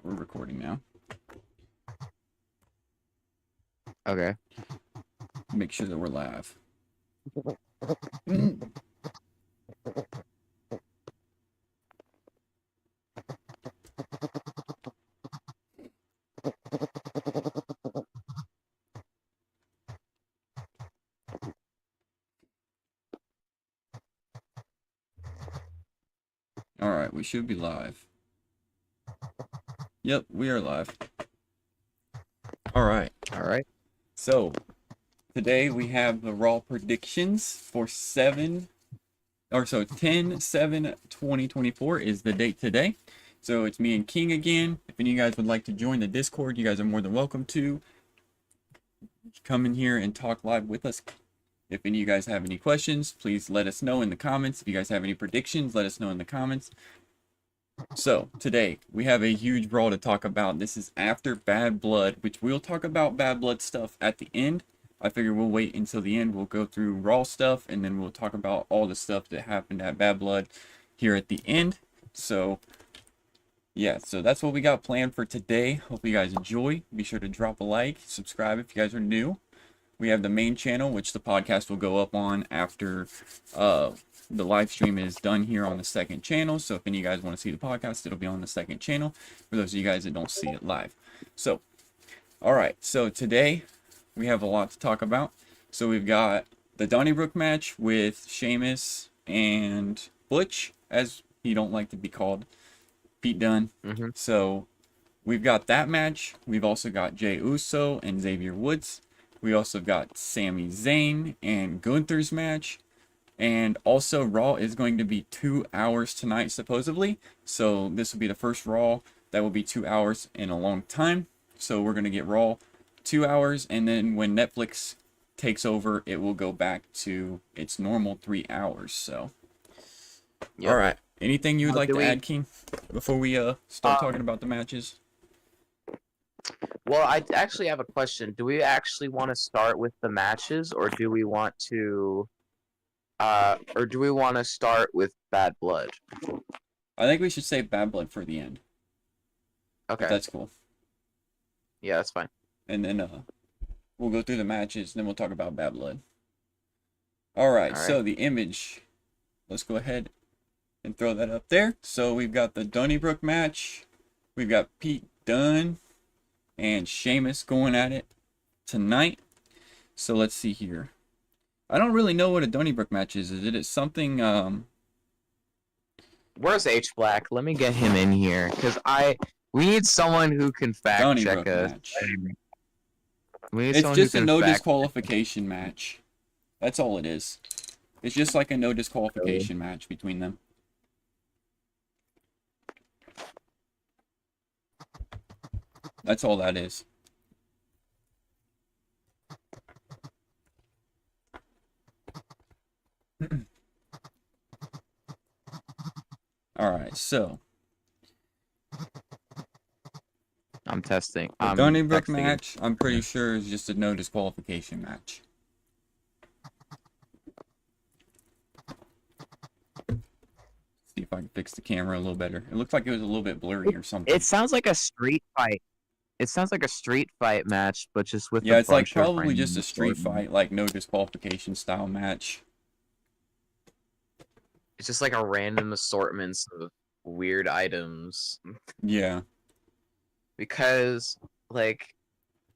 we're recording now. Okay. Make sure that we're live. Mm. All right, we should be live. Yep, we are live. All right. All right. So, today we have the Raw predictions for 10/7/2024 is the date today. So, it's me and King again. If any of you guys would like to join the Discord, you guys are more than welcome to come in here and talk live with us. If any of you guys have any questions, please let us know in the comments. If you guys have any predictions, let us know in the comments. So, today, we have a huge Raw to talk about. This is after Bad Blood, which we'll talk about Bad Blood stuff at the end. I figure we'll wait until the end. We'll go through Raw stuff, and then we'll talk about all the stuff that happened at Bad Blood here at the end. So, yeah, so that's what we got planned for today. Hope you guys enjoy. Be sure to drop a like, subscribe if you guys are new. We have the main channel, which the podcast will go up on after the live stream is done here on the second channel. So if any of you guys want to see the podcast, it'll be on the second channel for those of you guys that don't see it live. So, all right. So today we have a lot to talk about. So we've got the Donnybrook match with Sheamus and Butch, as he don't like to be called, Pete Dunne. Mm-hmm. So we've got that match. We've also got Jey Uso and Xavier Woods. We also got Sami Zayn and Gunther's match. And also, Raw is going to be 2 hours tonight, supposedly. So this will be the first Raw that will be 2 hours in a long time. So we're going to get Raw 2 hours. And then when Netflix takes over, it will go back to its normal 3 hours. So, Yep. All right. Anything you would like to we- add, King, before we start talking about the matches? Well, I actually have a question. Do we actually want to start with the matches, or do we want to, start with Bad Blood? I think we should save Bad Blood for the end. Okay. If that's cool. Yeah, that's fine. And then we'll go through the matches, and then we'll talk about Bad Blood. All right, so the image. Let's go ahead and throw that up there. So we've got the Donnybrook match. We've got Pete Dunne and Sheamus going at it tonight. So let's see here. I don't really know what a Donnybrook match is. Is it something... Where's H Black? Let me get him in here, because we need someone who can fact Donnybrook check us. match. It's just a no disqualification match. That's all it is. It's just like a no disqualification match between them. That's all that is. All right, so I'm testing. the Donnybrook match, I'm pretty sure, is just a no disqualification match. See if I can fix the camera a little better. It looks like it was a little bit blurry or something. It sounds like a street fight. It sounds like a street fight match, but just with it's like probably just a street fight, like no disqualification style match. It's just like a random assortments of weird items. Yeah. Because, like,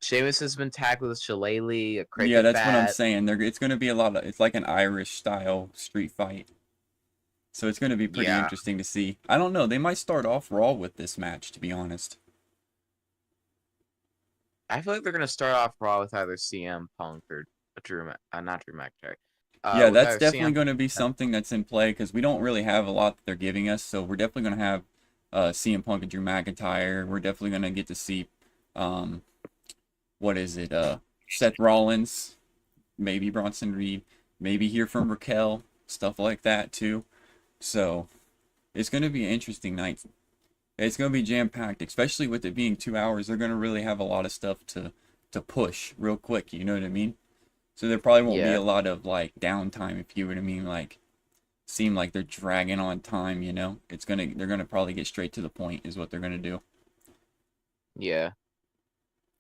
Sheamus has been tagged with a shillelagh, a crate Yeah, that's what I'm saying. It's going to be a lot of... It's like an Irish-style street fight. So it's going to be pretty interesting to see. I don't know. They might start off Raw with this match, to be honest. I feel like they're going to start off Raw with either CM Punk or not Drew McIntyre. Yeah, that's definitely going to be something that's in play, because we don't really have a lot that they're giving us. So we're definitely going to have CM Punk and Drew McIntyre. We're definitely going to get to see, Seth Rollins, maybe Bronson Reed, maybe hear from Raquel, stuff like that too. So it's going to be an interesting night. It's going to be jam-packed, especially with it being 2 hours. They're going to really have a lot of stuff to push real quick, you know what I mean? So there probably won't be a lot of, like, downtime, if you know what I mean, like, seem like they're dragging on time, you know? They're gonna probably get straight to the point, is what they're gonna do. Yeah.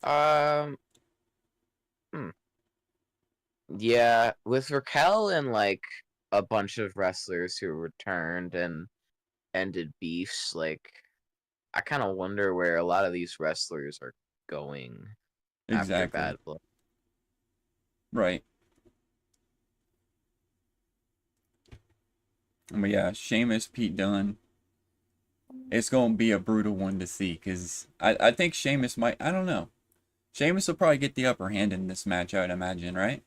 Um. Hmm. Yeah, with Raquel and like a bunch of wrestlers who returned and ended beefs, like I kind of wonder where a lot of these wrestlers are going after Exactly. Bad Blood. Right. But yeah, Sheamus, Pete Dunne. It's gonna be a brutal one to see because I think Sheamus might. I don't know. Sheamus will probably get the upper hand in this match, I'd imagine, right?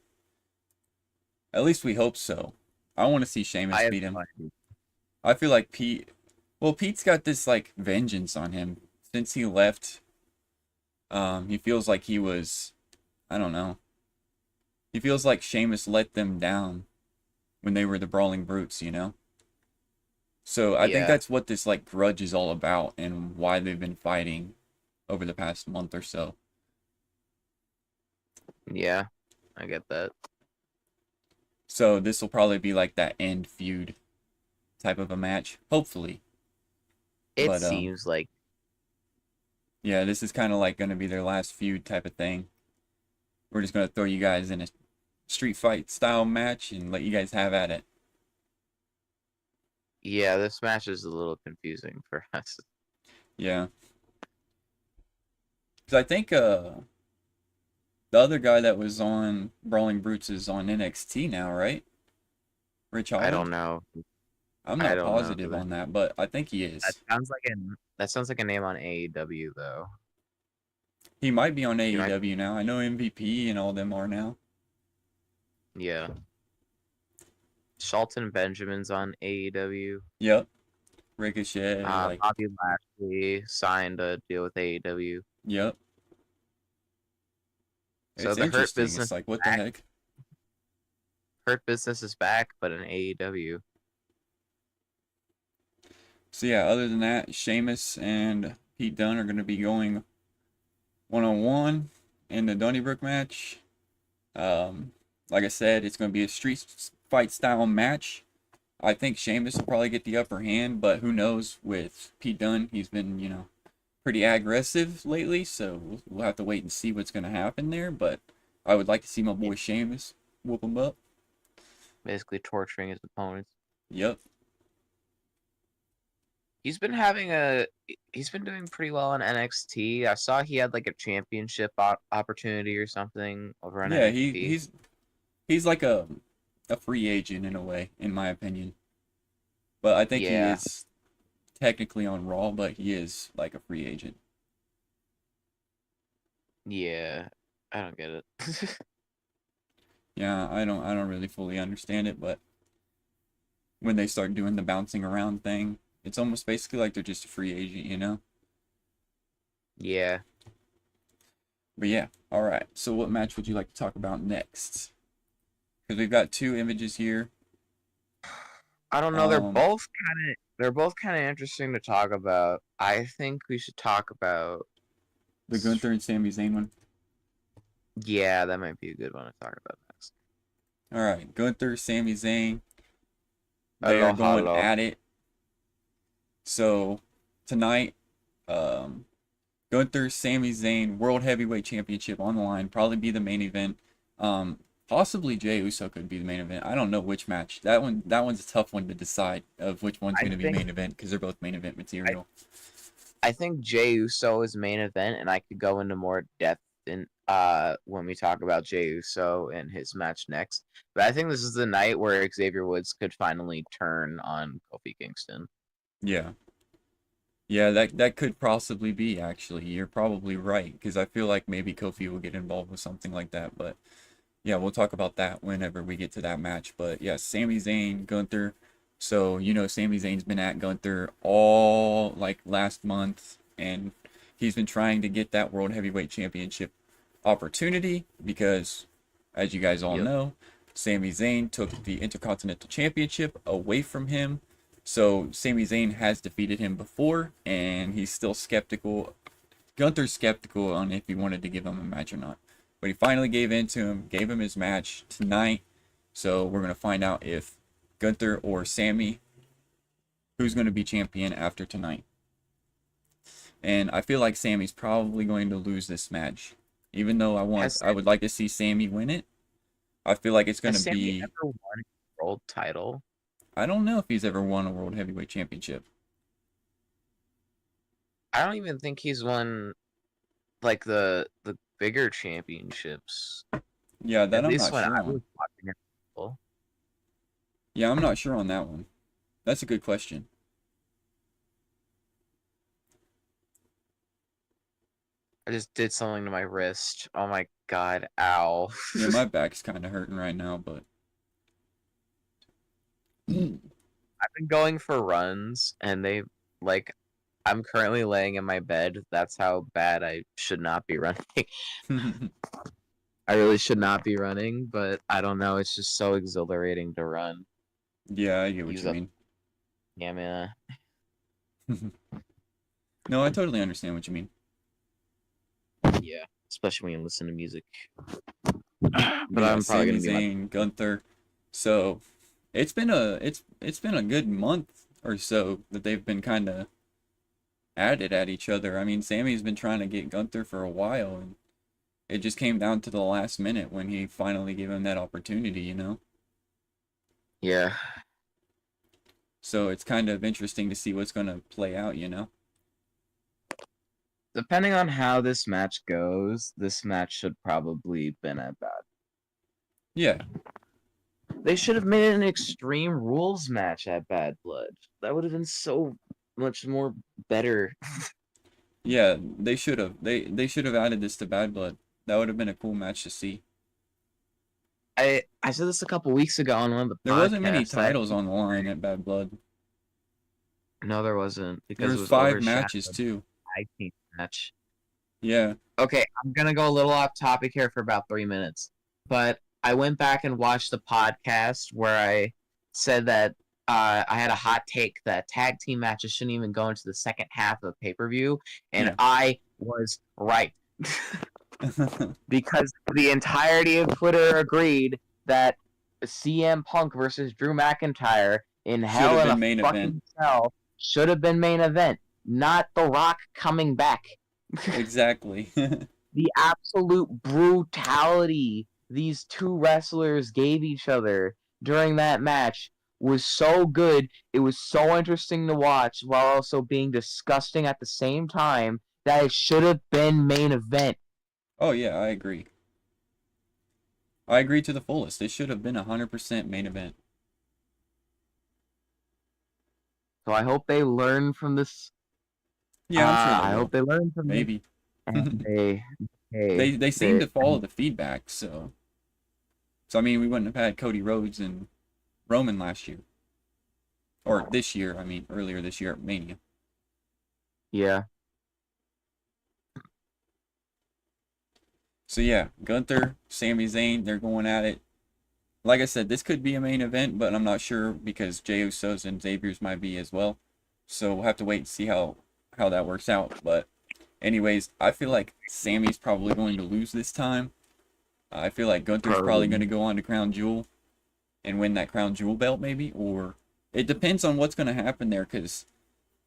At least we hope so. I want to see I Sheamus have beat no him. idea. I feel like Pete. Well, Pete's got this like vengeance on him since he left. He feels like he was. I don't know. He feels like Sheamus let them down when they were the Brawling Brutes, you know? So I think Yeah, that's what this like grudge is all about and why they've been fighting over the past month or so. yeah, I get that. So this will probably be like that end feud type of a match, hopefully. It But seems like yeah, this is kind of like going to be their last feud type of thing. We're just going to throw you guys in a street fight style match and let you guys have at it. yeah, this match is a little confusing for us. Yeah. Cuz I think the other guy that was on Brawling Brutes is on NXT now, right? Rich I don't Holland? know. I'm I not don't know positive who that. on that, but I think he That is. sounds like that sounds like a name on AEW though. He might be on He might. AEW now. I know MVP and all them are now. Yeah. Shelton Benjamin's on AEW. Yep. Ricochet, like, Bobby Lashley signed a deal with AEW. yep. So It's the Hurt interesting. Business It's like, is what the back. heck? Hurt Business is back, but in AEW. So yeah, other than that, Sheamus and Pete Dunne are going to be going one-on-one in the Donnybrook match. Like I said, it's going to be a street fight style match. I think Sheamus will probably get the upper hand, but who knows with Pete Dunne? He's been, pretty aggressive lately, so we'll have to wait and see what's going to happen there. But I would like to see my Yeah, boy Sheamus whoop him up. basically torturing his opponents. Yep. He's been having a he's been doing pretty well in NXT. I saw he had like a championship opportunity or something over on Yeah, NXT. he's like a free agent in a way, in my opinion. But I think he Yeah, is technically on Raw, but he is like a free agent. yeah. I don't get it. Yeah, I don't really fully understand it, but when they start doing the bouncing around thing, it's almost basically like they're just a free agent, you know? Yeah. But yeah, all right. So what match would you like to talk about next? Because we've got two images here. I don't know. Um, They're both kind of interesting to talk about. I think we should talk about. the Gunther and Sami Zayn one. Yeah, that might be a good one to talk about next. All right, Gunther, Sami Zayn, they are Hello, going hello. at it. So tonight, um, Gunther, Sami Zayn, World Heavyweight Championship on the line. Probably be the main event. Possibly Jey Uso could be the main event. I don't know which match. That one's a tough one to decide of which one's I going to be think main event because they're both main event I, material. I think Jey Uso is main event, and I could go into more depth in when we talk about Jey Uso and his match next. But I think this is the night where Xavier Woods could finally turn on Kofi Kingston. Yeah. Yeah, that could possibly be actually. You're probably right because I feel like maybe Kofi will get involved with something like that, but yeah, we'll talk about that whenever we get to that match. But yeah, Sami Zayn, Gunther. So, Sami Zayn's been at Gunther all like last month, and he's been trying to get that World Heavyweight Championship opportunity because, as you guys all Yep. know, Sami Zayn took the Intercontinental Championship away from him. So, Sami Zayn has defeated him before, and he's still skeptical. Gunther's skeptical on if he wanted to give him a match or not. But he finally gave in to him, gave him his match tonight. So we're going to find out if Gunther or Sammy, who's going to be champion after tonight. and I feel like Sammy's probably going to lose this match. Even though Has I would like to see Sammy win it, I feel like it's going has to Sammy be. ever won a world title? I don't know if he's ever won a World Heavyweight Championship. I don't even think he's won like the bigger championships. Yeah, that At I'm least not when sure I on. was watching it. Yeah, I'm not sure on that one. That's a good question. I just did something to my wrist. Oh my god, ow. Yeah, my back's kind of hurting right now, but I've been going for runs and they like I'm currently laying in my bed. That's how bad I should not be running. I really should not be running, but I don't know. It's just so exhilarating to run. yeah, I get what Use you up mean. stamina. No, I totally understand what you mean. Yeah, especially when you listen to music. We But got I'm probably Sami gonna be like, Zayn, Gunther. So it's been a good month or so that they've been kind of at it at each other. I mean, Sammy's been trying to get Gunther for a while, and it just came down to the last minute when he finally gave him that opportunity, you know? yeah. So it's kind of interesting to see what's going to play out, you know? Depending on how this match goes, this match should probably been at bad. Yeah, They should have made it an Extreme Rules match at Bad Blood. That would have been so much more better. yeah, they should have. They should have added this to Bad Blood. That would have been a cool match to see. I said this a couple weeks ago on one of the There wasn't many podcasts. titles on the line at Bad Blood. No, there wasn't There because it was was 5 matches overshadowed too. by the tag team match. Yeah. Okay, I'm gonna go a little off topic here for about 3 minutes, but I went back and watched the podcast where I said that I had a hot take that tag team matches shouldn't even go into the second half of the pay-per-view, and Yeah. I was right. Because the entirety of Twitter agreed that CM Punk versus Drew McIntyre in Should Hell have in a been main fucking event. Cell should have been main event, not The Rock coming back. Exactly. The absolute brutality these two wrestlers gave each other during that match was so good. It was so interesting to watch while also being disgusting at the same time that it should have been main event. Oh yeah, I agree. I agree to the fullest. It should have been 100% main event. So I hope they learn from this. Yeah, I'm sure they I will. hope they learn from this. Maybe. And They seem to follow the feedback, so I mean we wouldn't have had Cody Rhodes and Roman last year. Or this year, I mean earlier this year at Mania. yeah. So yeah, Gunther, Sami Zayn, they're going at it. Like I said, this could be a main event, but I'm not sure because Jey Usos and Xavier's might be as well. So we'll have to wait and see how that works out. But anyways, I feel like Sammy's probably going to lose this time. I feel like Gunther's probably going to go on to Crown Jewel and win that Crown Jewel belt maybe, or it depends on what's going to happen there because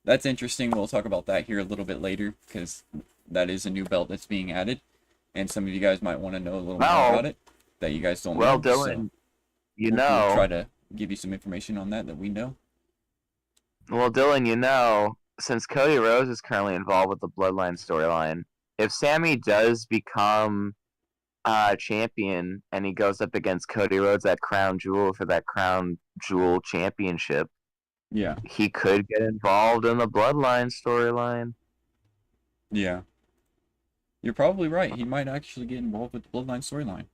that's interesting. We'll talk about that here a little bit later because that is a new belt that's being added, and some of you guys might want to know a little more about it that you guys don't know. Dylan, so we'll try to give you some information on that we know. Well, Dylan, since Cody Rhodes is currently involved with the Bloodline storyline, if Sammy does become champion and he goes up against Cody Rhodes at Crown Jewel for that Crown Jewel championship, Yeah. he could get involved in the Bloodline storyline. Yeah. You're probably right. He might actually get involved with the Bloodline storyline.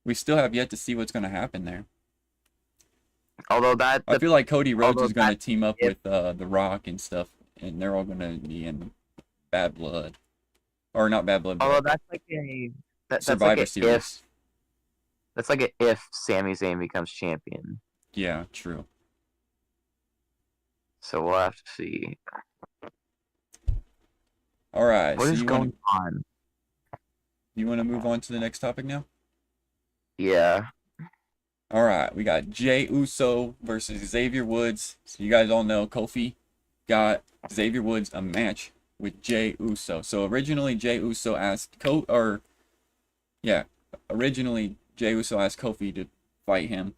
We still have yet to see what's going to happen there. Although I feel like Cody Rhodes is going to team up with The Rock and stuff, and they're all going to be in Bad Blood. Or not Bad Blood, although but that's like a Survivor Series. That's like a if Sami Zayn becomes champion. Yeah, true. So we'll have to see. All right. What is going on? You want to move on to the next topic now? Yeah. All right. We got Jey Uso versus Xavier Woods. So you guys all know Kofi got Xavier Woods a match with Jey Uso. So originally Jey Uso asked originally Jey Uso asked Kofi to fight him,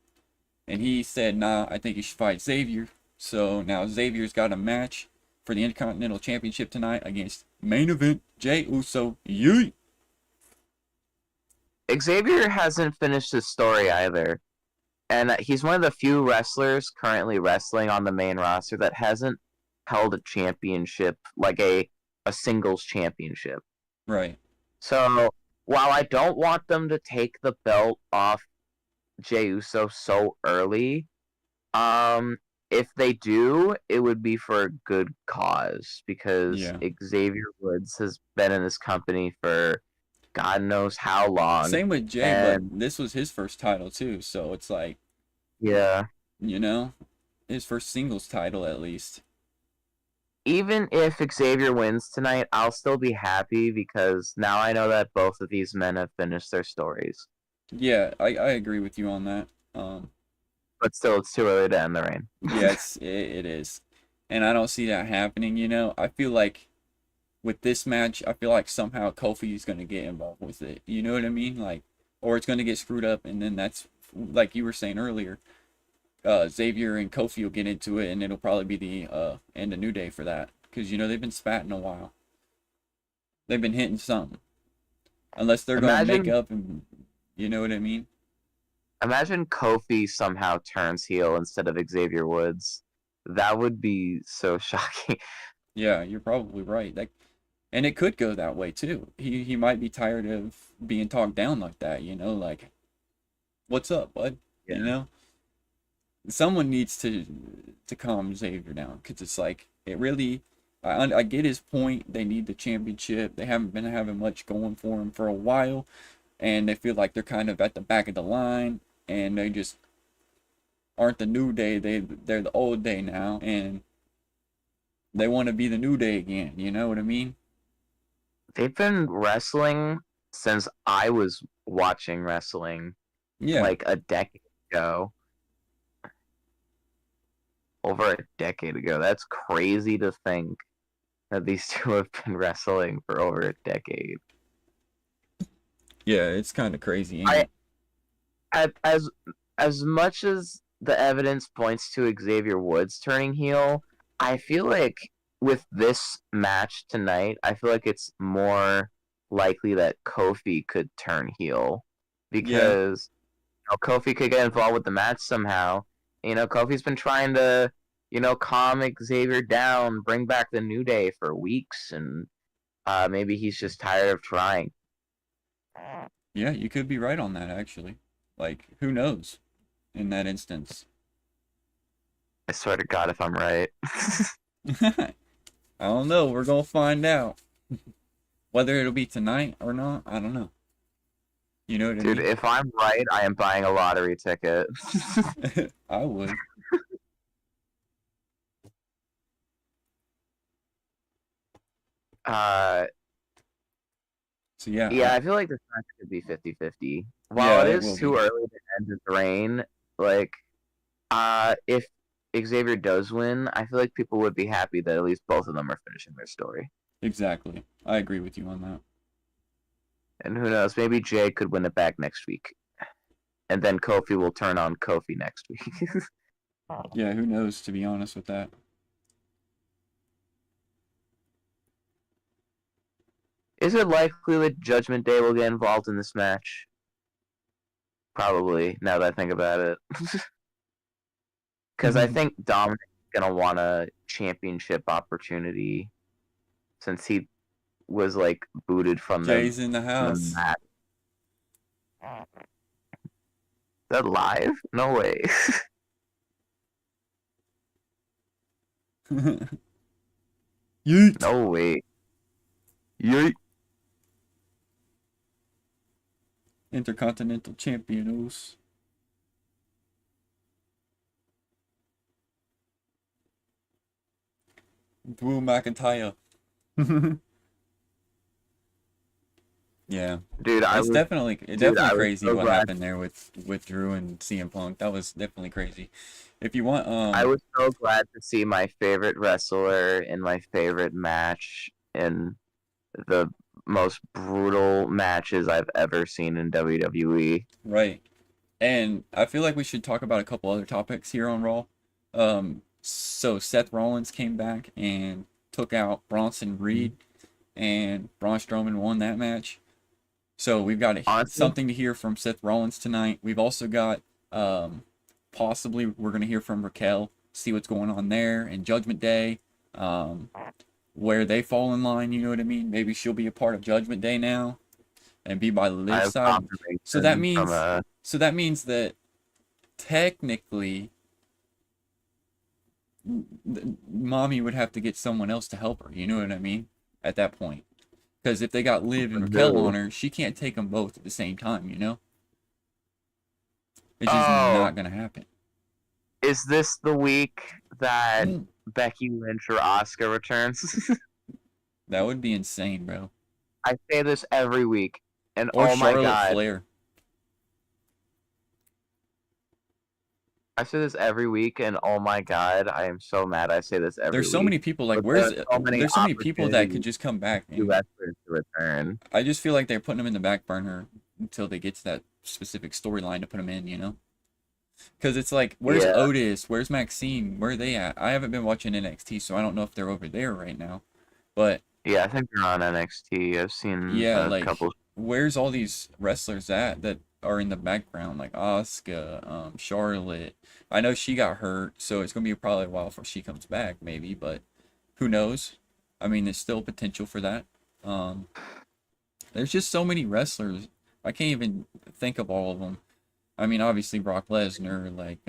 and he said, "Nah, I think he should fight Xavier." So now Xavier's got a match for the Intercontinental Championship tonight against main event Jey Uso. Yeet. Xavier hasn't finished his story either. And he's one of the few wrestlers currently wrestling on the main roster that hasn't held a championship, like a singles championship. Right. So while I don't want them to take the belt off Jey Uso so early, if they do, it would be for a good cause because Yeah. Xavier Woods has been in this company for God knows how long. Same with Jay, but this was his first title too, so it's like, yeah, you know, his first singles title at least. Even if Xavier wins tonight, I'll still be happy because now I know that both of these men have finished their stories. Yeah, I agree with you on that. But still, it's too early to end the reign. Yes, it is. And I don't see that happening, you know. I feel like with this match, I feel like somehow Kofi is going to get involved with it. You know what I mean? Like, or it's going to get screwed up, and then that's, like you were saying earlier, Xavier and Kofi will get into it, and it'll probably be the end of New Day for that. Because, you know, they've been spatting a while. They've been hitting something. Unless they're going to make up, and you know what I mean? Imagine Kofi somehow turns heel instead of Xavier Woods. That would be so shocking. Yeah, you're probably right. And it could go that way too. He might be tired of being talked down like that, you know, like, what's up, bud? Yeah. You know? Someone needs to calm Xavier down, because it's like, it really, I get his point. They need the championship. They haven't been having much going for him for a while, and they feel like they're kind of at the back of the line, and they just aren't the New Day. They're the old day now, and they want to be the New Day again. You know what I mean? They've been wrestling since I was watching wrestling, like a decade ago. Over a decade ago. That's crazy to think that these two have been wrestling for over a decade. Yeah, it's kind of crazy. As much as the evidence points to Xavier Woods turning heel, I feel like with this match tonight, I feel like it's more likely that Kofi could turn heel because Kofi could get involved with the match somehow. You know, Kofi's been trying to, calm Xavier down, bring back the New Day for weeks, and maybe he's just tired of trying. Yeah, you could be right on that, actually. Like, who knows in that instance? I swear to God if I'm right. I don't know. We're going to find out. Whether it'll be tonight or not, I don't know. You know what I mean? Dude, if I'm right, I am buying a lottery ticket. I would. So yeah, I feel like this match could be 50-50. While it is too early to end the reign, like, if Xavier does win, I feel like people would be happy that at least both of them are finishing their story. Exactly. I agree with you on that. And who knows, maybe Jay could win it back next week. And then Kofi will turn on Kofi next week. Yeah, who knows, to be honest with that. Is it likely that Judgment Day will get involved in this match? Probably, now that I think about it. Because I think Dominic's going to want a championship opportunity since he was, like, booted from Jay's in the house. The match. Is that live? No way. Yeet. No way. Yeet. Intercontinental Champions. Drew McIntyre. Yeah, dude, it's definitely crazy what happened there with Drew and CM Punk. That was definitely crazy. If you want, I was so glad to see my favorite wrestler in my favorite match in the most brutal matches I've ever seen in WWE. Right. And I feel like we should talk about a couple other topics here on Raw. So Seth Rollins came back and took out Bronson Reed, and Braun Strowman won that match. So we've got Honestly, something to hear from Seth Rollins tonight. We've also got possibly we're going to hear from Raquel, see what's going on there, and Judgment Day, where they fall in line. You know what I mean? Maybe she'll be a part of Judgment Day now and be by the I Liv have side. So that confirmation from means that technically mommy would have to get someone else to help her. You know what I mean? At that point. Because if they got Liv and Raquel on her, she can't take them both at the same time, you know? It's just not going to happen. Is this the week that Becky Lynch or Asuka returns? That would be insane, bro. I say this every week, and Or oh my Charlotte god. Flair. I say this every week, and oh my god, I am so mad. I say this every There's so week. many people, like, But there's so so many people that could just come back. to wrestlers to return. I just feel like they're putting them in the back burner until they get to that specific storyline to put them in, you know? Because it's like, where's Otis? Where's Maxine? Where are they at? I haven't been watching NXT, so I don't know if they're over there right now. But yeah, I think they're on NXT. I've seen a couple. Where's all these wrestlers at that are in the background, like Asuka, Charlotte? I know she got hurt, so it's gonna be probably a while before she comes back, maybe. But who knows? I mean, there's still potential for that. There's just so many wrestlers. I can't even think of all of them. I mean, obviously Brock Lesnar. Like,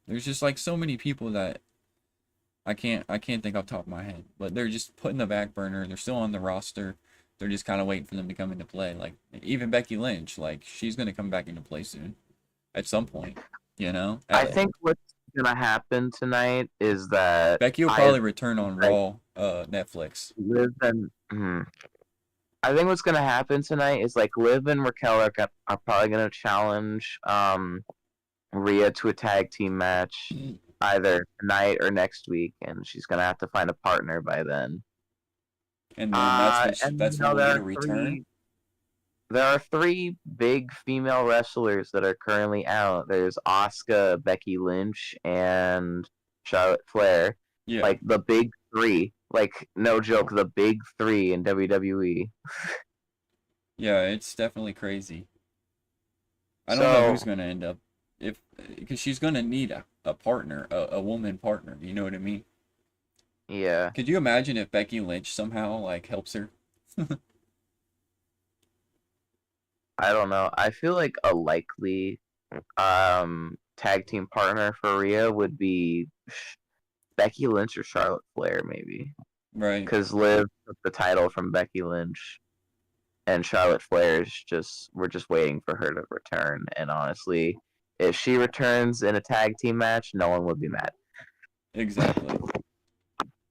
there's just like so many people that I can't think off the top of my head. But they're just put in the back burner. They're still on the roster. They're just kind of waiting for them to come into play. Like even Becky Lynch, like she's gonna come back into play soon, at some point. You know. I think what's gonna happen tonight is that Becky will probably return on Raw, Netflix. Liv and I think what's gonna happen tonight is like Liv and Raquel are probably gonna challenge Rhea to a tag team match either tonight or next week, and she's gonna have to find a partner by then. And then that's when we'll return. There are 3 big female wrestlers that are currently out. There's Asuka, Becky Lynch, and Charlotte Flair. Yeah. Like the big 3. Like no joke, the big 3 in WWE. Yeah, it's definitely crazy. I don't know who's gonna end up because she's gonna need a partner, a woman partner. You know what I mean? Yeah. Could you imagine if Becky Lynch somehow like helps her? I don't know. I feel like a likely tag team partner for Rhea would be Becky Lynch or Charlotte Flair, maybe. Right. Because Liv took the title from Becky Lynch, and Charlotte Flair is we're just waiting for her to return. And honestly, if she returns in a tag team match, no one would be mad. Exactly.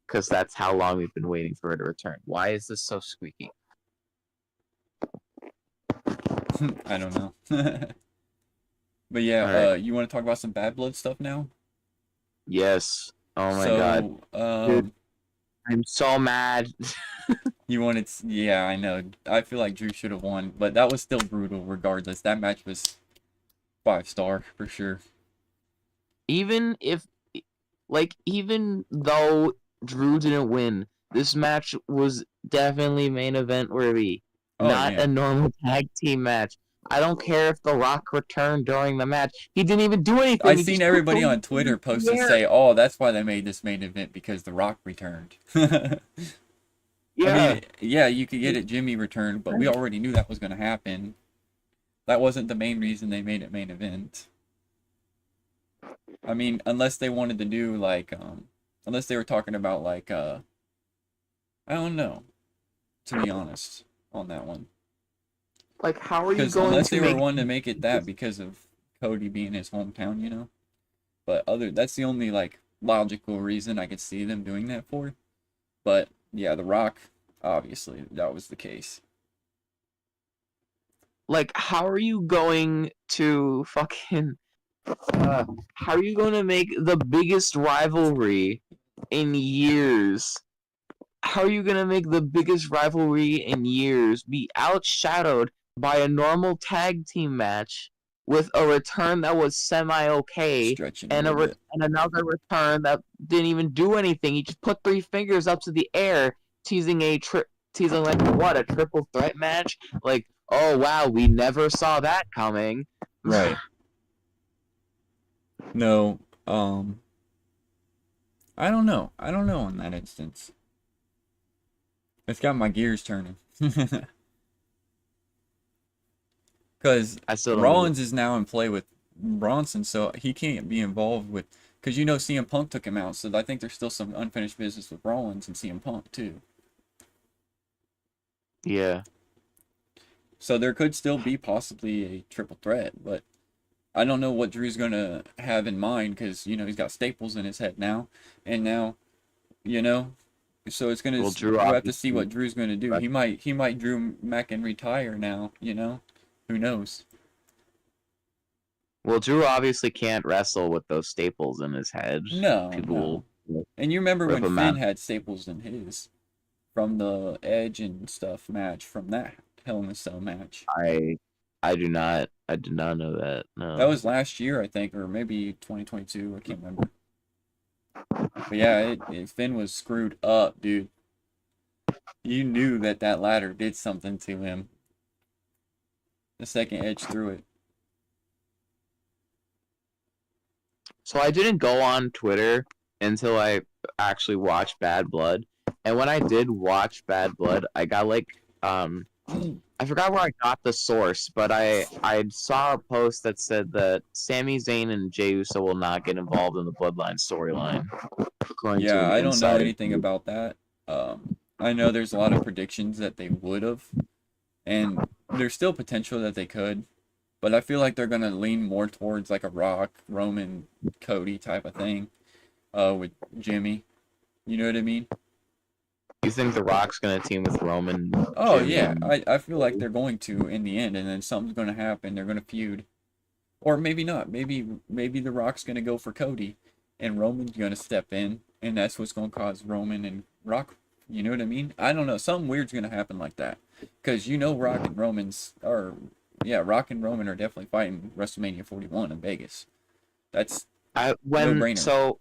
Because that's how long we've been waiting for her to return. Why is this so squeaky? I don't know. But yeah, you want to talk about some Bad Blood stuff now? Yes. Oh my god. Dude, I'm so mad. Yeah, I know. I feel like Drew should have won, but that was still brutal regardless. That match was 5-star for sure. Even though Drew didn't win, this match was definitely main event worthy. Not a normal tag team match. I don't care if The Rock returned during the match. He didn't even do anything. I've seen everybody on Twitter post and say, "Oh, that's why they made this main event because The Rock returned." Yeah. I mean, yeah, you could get it. Jimmy returned, but we already knew that was going to happen. That wasn't the main reason they made it main event. I mean, unless they wanted to do like, unless they were talking about like, I don't know, to be honest, on that one. Like, how are you going unless they were wanting to make it that because of Cody being his hometown, you know? But that's the only, like, logical reason I could see them doing that for. But, yeah, The Rock, obviously, that was the case. Like, how are you going to fucking... how are you going to make the biggest rivalry in years how are you gonna make the biggest rivalry in years be outshadowed by a normal tag team match with a return that was semi okay Stretching a and little bit. and another return that didn't even do anything? He just put three fingers up to the air, teasing teasing like what, a triple threat match? Like, oh wow, we never saw that coming. Right. No, I don't know. I don't know in that instance. It's got my gears turning. Because I still don't. Rollins is now in play with Bronson, so he can't be involved with. Because you know CM Punk took him out, so I think there's still some unfinished business with Rollins and CM Punk too. Yeah. So there could still be possibly a triple threat, but I don't know what Drew's gonna have in mind because you know he's got staples in his head now, and now, you know, so it's gonna Well, Drew we'll have to see obviously. what Drew's gonna do. He might Drew Mack and retire now, you know, who knows? Well, Drew obviously can't wrestle with those staples in his head. No, People no. will And you remember rip when him Finn out. had staples in his from the Edge and stuff match from that Hell in a Cell match. I I did not know that. That No. was last year, I think, or maybe 2022. I can't remember. But yeah, Finn was screwed up, dude. You knew that that ladder did something to him. The second Edge threw it. So I didn't go on Twitter until I actually watched Bad Blood. And when I did watch Bad Blood, I got like I forgot where I got the source, but I saw a post that said that Sami Zayn and Jey Uso will not get involved in the Bloodline storyline, according to Yeah, an I don't know insider. anything about that. I know there's a lot of predictions that they would have, and there's still potential that they could, but I feel like they're gonna lean more towards like a Rock, Roman, Cody type of thing, with Jimmy. You know what I mean? You think The Rock's gonna team with Roman, Oh Jimmy, yeah, and I feel like they're going to in the end, and then something's gonna happen. They're gonna feud, or maybe not. Maybe The Rock's gonna go for Cody, and Roman's gonna step in, and that's what's gonna cause Roman and Rock. You know what I mean? I don't know. Something weird's gonna happen like that, because you know Rock and Roman's are, yeah, Rock and Roman are definitely fighting WrestleMania 41 in Vegas. That's no when brainer. so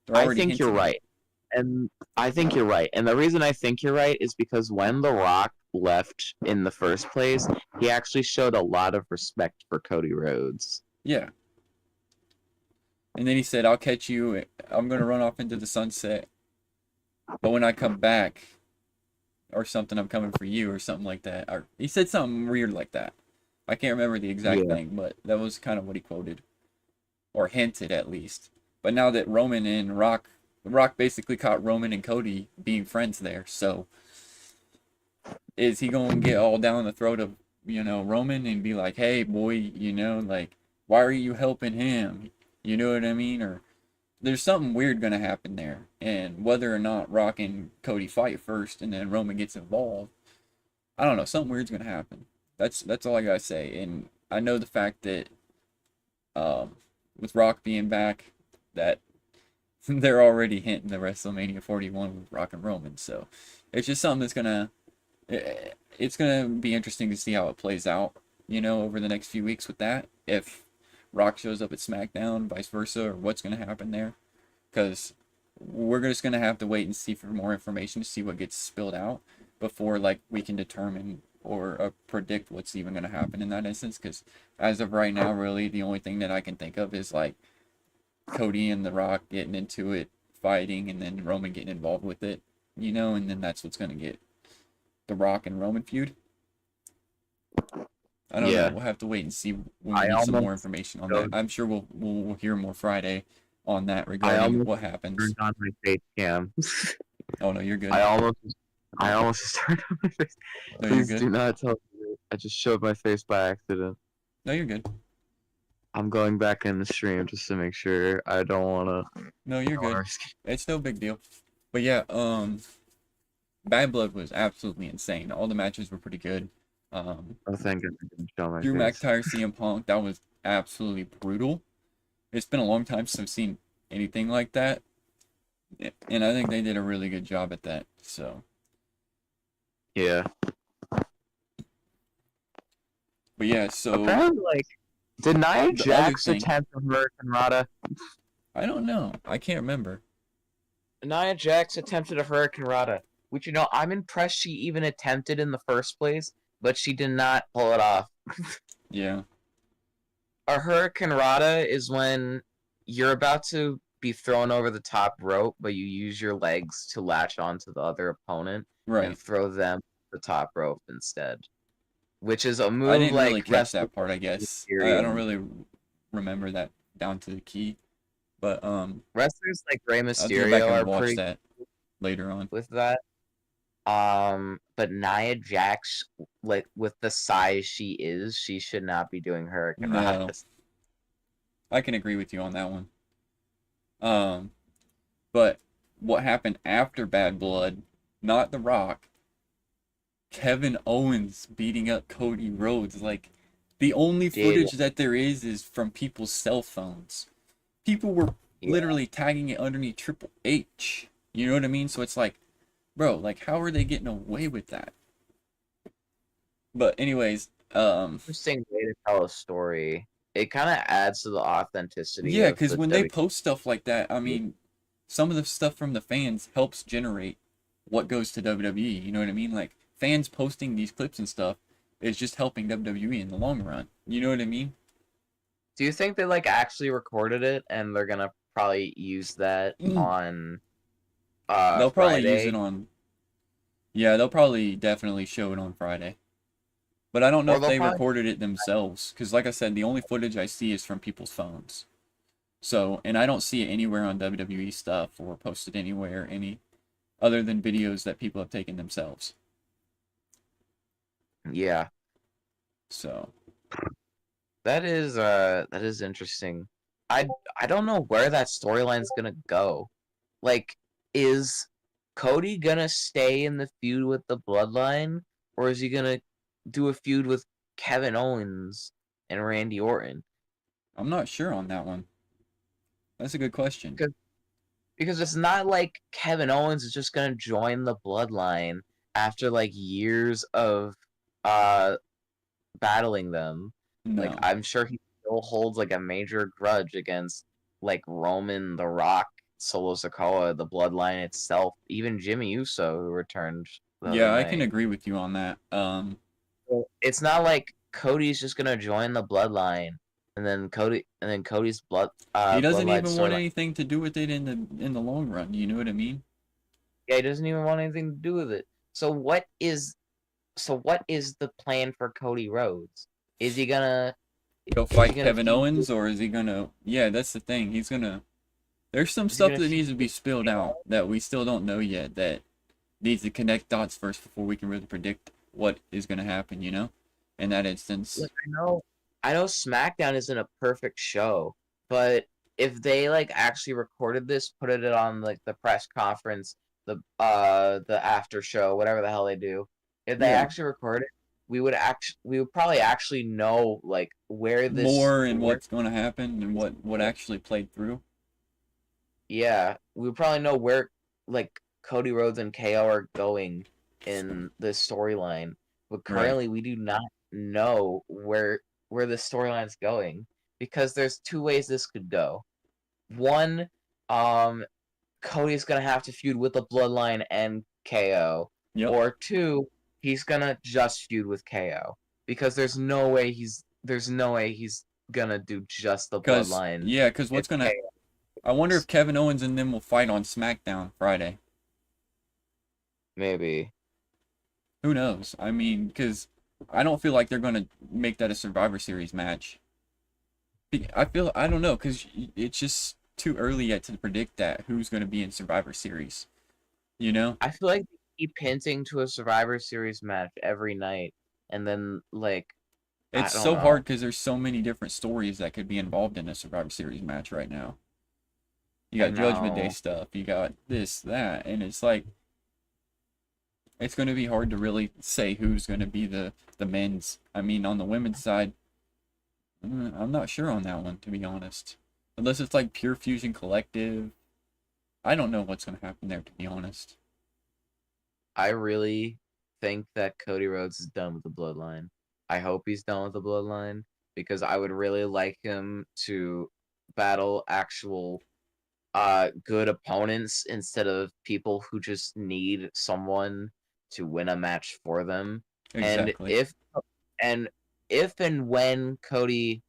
They're I already think you're hinting at it. right. And I think you're right. And the reason I think you're right is because when The Rock left in the first place, he actually showed a lot of respect for Cody Rhodes. Yeah. And then he said, "I'll catch you. I'm gonna run off into the sunset, but when I come back, or something, I'm coming for you," or something like that. Or he said something weird like that. I can't remember the exact Yeah. thing, but that was kind of what he quoted, or hinted at least. But now that Roman and Rock basically caught Roman and Cody being friends there, so is he going to get all down the throat of, Roman and be like, "Hey, boy, like, why are you helping him?" You know what I mean? Or there's something weird going to happen there. And whether or not Rock and Cody fight first and then Roman gets involved, I don't know. Something weird's gonna happen. That's all I gotta say. And I know the fact that with Rock being back, that they're already hinting the WrestleMania 41 with Rock and Roman. So it's just something that's it's gonna be interesting to see how it plays out. Over the next few weeks with that. If Rock shows up at SmackDown, vice versa, or what's gonna happen there, because we're just gonna have to wait and see for more information to see what gets spilled out before like we can determine or predict what's even gonna happen in that instance. Because as of right now, really the only thing that I can think of is like Cody and The Rock getting into it, fighting, and then Roman getting involved with it, and then that's what's gonna get The Rock and Roman feud. I don't know. Yeah. We'll have to wait and see when we I get some more almost information on that. showed, I'm sure we'll hear more Friday on that I regarding almost what happens. turned on my face cam. Oh no, you're good. I almost just turned on my face. No, you're Please good. do not tell me. I just showed my face by accident. No, you're good. I'm going back in the stream just to make sure. I don't wanna No, you're good. It's no big deal. But yeah, Bad Blood was absolutely insane. All the matches were pretty good. Oh, thank God I didn't show my Drew face. McIntyre, CM Punk, that was absolutely brutal. It's been a long time since I've seen anything like that. And I think they did a really good job at that. So, Yeah. but yeah, so Apparently, like, did Nia the other Jax thing, attempt a Hurricane Rana? I don't know. I can't remember. Nia Jax attempted a Hurricane Rana, which, I'm impressed she even attempted in the first place, but she did not pull it off. Yeah. A Hurricane Rana is when you're about to be thrown over the top rope, but you use your legs to latch onto the other opponent and Right. throw them the top rope instead. Which is a I move didn't really like catch wrestling that part, I guess. I don't Mysterio. really remember that down to the key. But Wrestlers like Rey I'll have to go back Mysterio and are watch pretty that later on. with that. But Nia Jax, like with the size she is, she should not be doing Hurricane No, Ranas. I can agree with you on that one. Um, but what happened after Bad Blood, not The Rock, Kevin Owens beating up Cody Rhodes. Like, the only Did footage that there is from people's cell phones. People were yeah. literally tagging it underneath Triple H. You know what I mean? So it's like, bro, like, how are they getting away with that? But anyways, Interesting way to tell a story. It kind of adds to the authenticity yeah, of because the when they WWE. post stuff like that, I mean, some of the stuff from the fans helps generate what goes to WWE. You know what I mean? Like, fans posting these clips and stuff is just helping WWE in the long run. You know what I mean? Do you think they like actually recorded it and they're gonna probably use that on They'll probably use it Friday? on, yeah, they'll probably definitely show it on Friday. But I don't know Or if they'll they probably recorded it themselves, because like I said, the only footage I see is from people's phones. So, and I don't see it anywhere on WWE stuff or posted anywhere, any other than videos that people have taken themselves. yeah. So, That is interesting. I I don't know where that storyline's gonna go. Like, is Cody gonna stay in the feud with the Bloodline, or is he gonna do a feud with Kevin Owens and Randy Orton? I'm not sure on that one. That's a good question. Because because it's not like Kevin Owens is just gonna join the Bloodline after like years of uh battling them. Like, No. I'm sure he still holds like a major grudge against like Roman, The Rock, Solo Sikoa, the Bloodline itself, even Jimmy Uso, who returned the other Yeah, I can night. agree with you on that. So it's not like Cody's just gonna join the Bloodline, and then Cody's He doesn't Bloodline even want storyline. anything to do with it in the long run. You know what I mean? Yeah, he doesn't even want anything to do with it. So what is the plan for Cody Rhodes? Is he gonna Go is he fight gonna Kevin feud with Owens, or is he gonna? Yeah, that's the thing. He's gonna. There's some is he stuff gonna that feud needs to be with spilled out that we still don't know yet. That needs to connect dots first before we can really predict what is gonna happen. You know, in that instance. Look, I know SmackDown isn't a perfect show, but if they like actually recorded this, put it on like the press conference, the after show, whatever the hell they do, if they Yeah. actually record it, we would probably actually know like More and where what's gonna happen and what actually played through. yeah, we would probably know where like Cody Rhodes and KO are going in this storyline. But Right. currently we do not know where the storyline's going because there's two ways this could go. One, um Cody's gonna have to feud with the Bloodline and KO. Yep. Or two, he's gonna just feud with KO. Because there's no way he's gonna do just the Cause Bloodline yeah, cause if what's gonna? KO. I wonder if Kevin Owens and them will fight on SmackDown Friday. Maybe. Who knows? I mean, cause I don't feel like they're gonna make that a Survivor Series match. I don't know, cause it's just too early yet to predict that who's gonna be in Survivor Series. You know? I feel like they keep hinting to a Survivor Series match every night, and then like I It's don't so hard know. because there's so many different stories that could be involved in a Survivor Series match right now. You I got Judgment Day know. stuff, you got this, that, and it's like it's going to be hard to really say who's going to be the men's. I mean, on the women's side, I'm not sure on that one to be honest. Unless it's like Pure Fusion Collective. I don't know what's going to happen there, to be honest. I really think that Cody Rhodes is done with the bloodline. I hope he's done with the bloodline because I would really like him to battle actual good opponents instead of people who just need someone to win a match for them. Exactly. And if and when Cody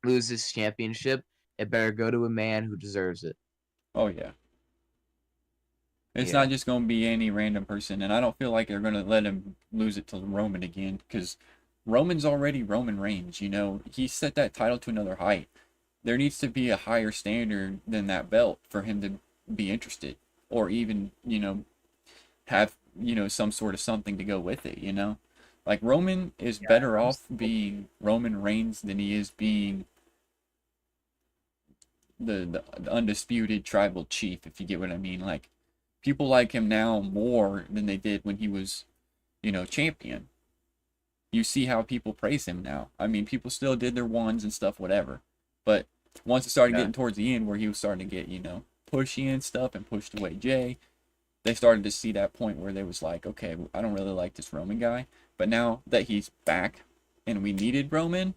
loses championship, it better go to a man who deserves it. Oh, yeah. It's Yeah. not just going to be any random person, and I don't feel like they're going to let him lose it to Roman again, because Roman's already Roman Reigns, you know? He set that title to another height. There needs to be a higher standard than that belt for him to be interested, or even, you know, have, you know, some sort of something to go with it, you know? Like, Roman is better off being Roman Reigns than he is being the undisputed tribal chief, if you get what I mean. Like, people like him now more than they did when he was, you know, champion. You see how people praise him now. I mean, people still did their ones and stuff, whatever. But once it started getting towards the end where he was starting to get, you know, pushy and stuff and pushed away Jay, they started to see that point where they was like, okay, I don't really like this Roman guy. But now that he's back and we needed Roman,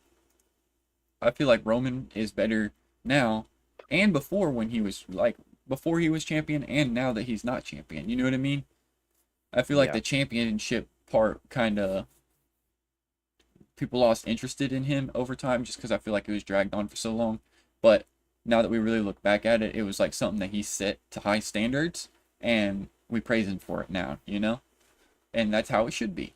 I feel like Roman is better now and before when he was like before he was champion and now that he's not champion. You know what I mean? I feel like Yeah. the championship part kind of people lost interested in him over time just because I feel like it was dragged on for so long. But now that we really look back at it, it was like something that he set to high standards and we praise him for it now, you know? And that's how it should be.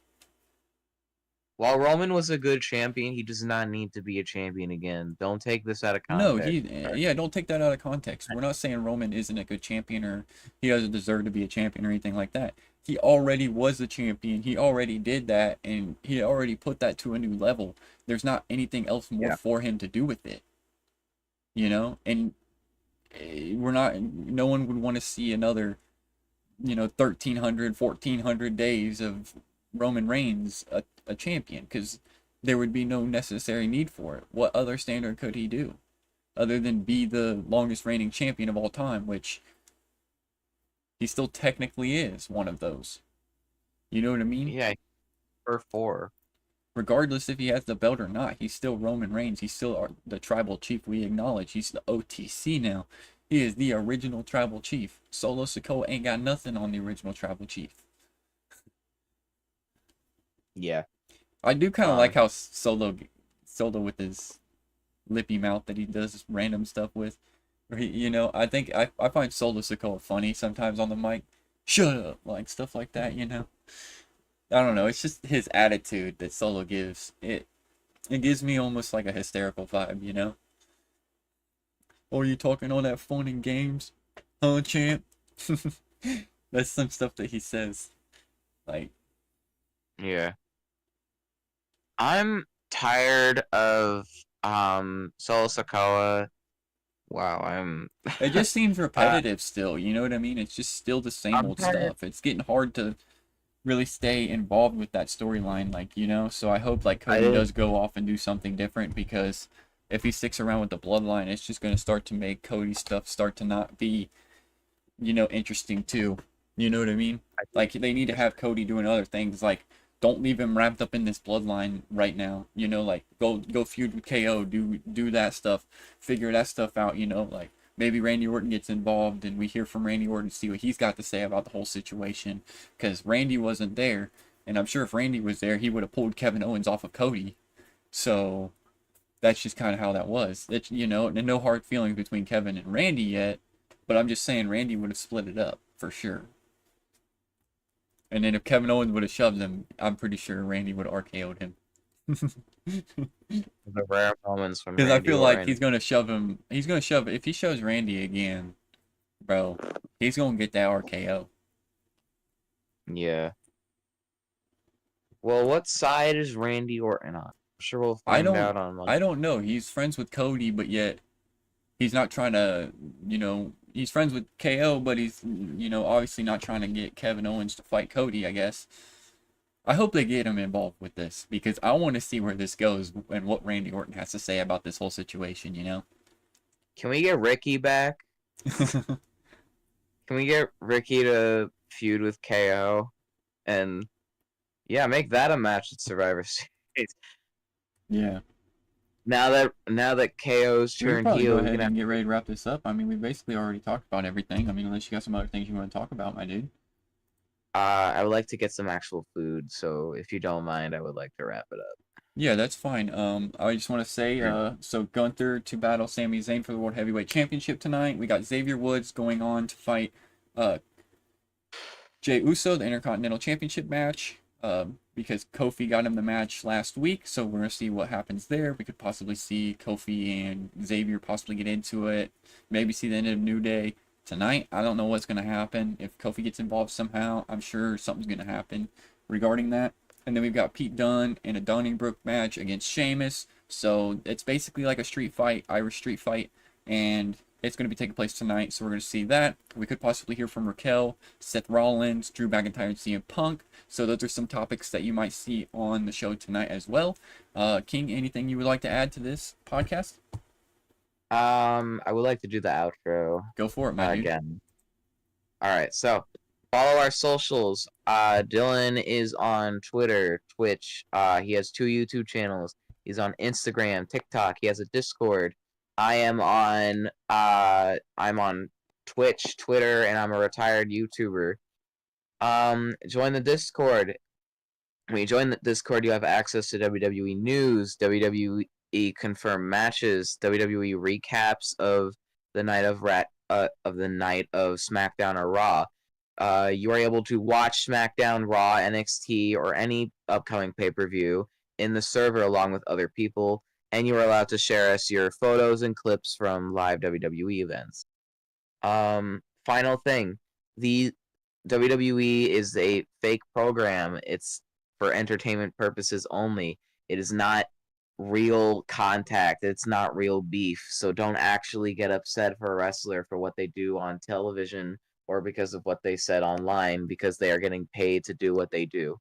While Roman was a good champion, he does not need to be a champion again. Don't take this out of No, context. yeah, don't take that out of context. We're not saying Roman isn't a good champion or he doesn't deserve to be a champion or anything like that. He already was a champion. He already did that and he already put that to a new level. There's not anything else more for him to do with it. You know? And no one would want to see another, you know, 1,300, 1,400 days of Roman Reigns a champion because there would be no necessary need for it. What other standard could he do other than be the longest reigning champion of all time, which he still technically is one of those. You know what I mean? Yeah, for 4. Regardless if he has the belt or not, he's still Roman Reigns. He's still the tribal chief we acknowledge. He's the OTC now. He is the original tribal chief. Solo Sikoa ain't got nothing on the original tribal chief. Yeah. I do kind of like how Solo with his lippy mouth that he does random stuff with. Where he, you know, I think I find Solo Sikoa funny sometimes on the mic. Shut up, like stuff like that, you know. I don't know. It's just his attitude that Solo gives. It gives me almost like a hysterical vibe, you know. Or you talking all that fun and games, huh, champ? That's some stuff that he says. Like, yeah. I'm tired of Solo Sikoa. Wow, it just seems repetitive still, you know what I mean? It's just still the same old stuff. It's getting hard to really stay involved with that storyline, like, you know? So I hope, like, Cody does go off and do something different because if he sticks around with the bloodline, it's just going to start to make Cody's stuff start to not be, you know, interesting too. You know what I mean? Like, they need to have Cody doing other things, like, don't leave him wrapped up in this bloodline right now. You know, like go feud with KO, do that stuff, figure that stuff out. You know, like maybe Randy Orton gets involved and we hear from Randy Orton, see what he's got to say about the whole situation. Because Randy wasn't there, and I'm sure if Randy was there, he would have pulled Kevin Owens off of Cody. So that's just kind of how that was. It's, you know, and no hard feelings between Kevin and Randy yet, but I'm just saying Randy would have split it up for sure. And then if Kevin Owens would have shoved him, I'm pretty sure Randy would have RKO'd him. The rare moments from Because I feel like he's gonna shove him. He's gonna shove. If he shoves Randy again, bro, he's gonna get that RKO. Yeah. Well, what side is Randy Orton on? I'm sure we'll find out on Monday. I don't know. He's friends with Cody, but yet he's not trying to, you know, he's friends with KO, but he's, you know, obviously not trying to get Kevin Owens to fight Cody, I guess. I hope they get him involved with this because I want to see where this goes and what Randy Orton has to say about this whole situation, you know? Can we get Ricky back? Can we get Ricky to feud with KO? And yeah, make that a match at Survivor Series. Yeah. Now that KO's We could turned probably go heel, we ahead can have. and get ready to wrap this up. I mean, we basically already talked about everything. I mean, unless you got some other things you want to talk about, my dude. I would like to get some actual food, so if you don't mind, I would like to wrap it up. Yeah, that's fine. I just want to say, so Gunther to battle Sami Zayn for the World Heavyweight Championship tonight. We got Xavier Woods going on to fight uh, Jey Uso, the Intercontinental Championship match, because Kofi got him the match last week. So we're gonna see what happens there. We could possibly see Kofi and Xavier possibly get into it. Maybe see the end of New Day tonight. I don't know what's gonna happen. If Kofi gets involved somehow, I'm sure something's gonna happen regarding that. And then we've got Pete Dunne in a Donnybrook match against Sheamus. So it's basically like a street fight, Irish street fight, and it's going to be taking place tonight. So we're going to see that. We could possibly hear from Raquel, Seth Rollins, Drew McIntyre, and CM Punk. So those are some topics that you might see on the show tonight as well. King, anything you would like to add to this podcast? I would like to do the outro Go for it, man. again. All right, so follow our socials. Dylan is on Twitter, Twitch. He has 2 YouTube channels. He's on Instagram, TikTok. He has a Discord. I'm on Twitch, Twitter, and I'm a retired YouTuber. Join the Discord. When you join the Discord, you have access to WWE news, WWE confirmed matches, WWE recaps of the night of SmackDown or Raw. You are able to watch SmackDown, Raw, NXT, or any upcoming pay-per-view in the server along with other people, and you are allowed to share us your photos and clips from live WWE events. Final thing, the WWE is a fake program. It's for entertainment purposes only. It is not real contact. It's not real beef. So don't actually get upset for a wrestler for what they do on television or because of what they said online, because they are getting paid to do what they do.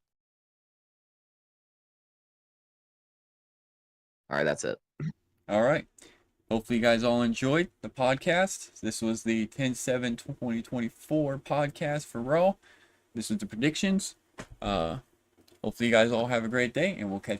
All right, that's it. All right. Hopefully you guys all enjoyed the podcast. This was the 10/7/2024 podcast for Raw. This was the predictions. Hopefully you guys all have a great day, and we'll catch you